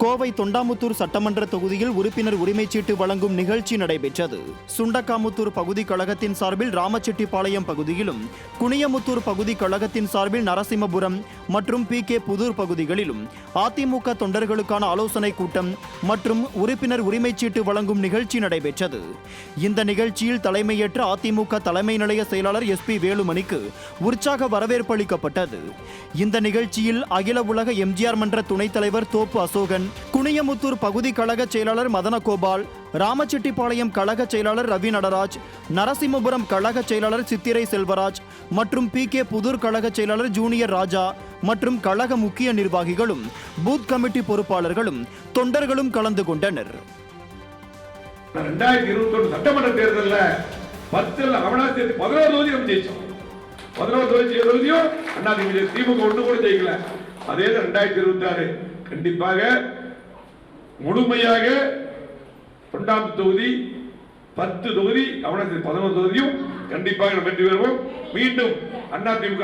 கோவை தொண்டாமுத்தூர் சட்டமன்ற தொகுதியில் உறுப்பினர் உரிமைச் சீட்டு வழங்கும் நிகழ்ச்சி நடைபெற்றது. சுண்டக்காமுத்தூர் பகுதி கழகத்தின் சார்பில் ராமச்செட்டிப்பாளையம் பகுதியிலும், குனியமுத்தூர் பகுதி கழகத்தின் சார்பில் நரசிம்மபுரம் மற்றும் PK புதூர் பகுதிகளிலும் அதிமுக தொண்டர்களுக்கான ஆலோசனை கூட்டம் மற்றும் உறுப்பினர் உரிமைச் சீட்டு வழங்கும் நிகழ்ச்சி நடைபெற்றது. இந்த நிகழ்ச்சியில் தலைமையேற்ற அதிமுக தலைமை நிலைய செயலாளர் SP வேலுமணிக்கு உற்சாக வரவேற்பு அளிக்கப்பட்டது. இந்த நிகழ்ச்சியில் அகில உலக MGR மன்ற துணைத் தலைவர் தோப்பு அசோகன், குனியமுத்தூர் பகுதி கழக செயலாளர் மதனகோபால், ராமச்செட்டிப்பாளையம் கழக செயலாளர் ரவி நடராஜ், நரசிம்மபுரம் கழக செயலாளர் சித்திரை செல்வராஜ் மற்றும் PK புதூர் கழக செயலாளர் ஜூனியர் ராஜா மற்றும் கழக முக்கிய நிர்வாகிகளும் பூத் கமிட்டி பொறுப்பாளர்களும் தொண்டர்களும் கலந்து கொண்டனர். 2021 சட்டமன்ற தேர்தலில் 11 தொகுதி நம்ம ஜெயிச்சோம். 11 தொகுதியும் திமுக ஒன்று கூட ஜெயிக்கல. அதே 2026 கண்டிப்பாக முழுமையாக தொண்டாமுத்தூர் தொகுதி 10 தொகுதி 11 தொகுதியும் கண்டிப்பாக வெற்றி பெறுவோம். மீண்டும் அதிமுக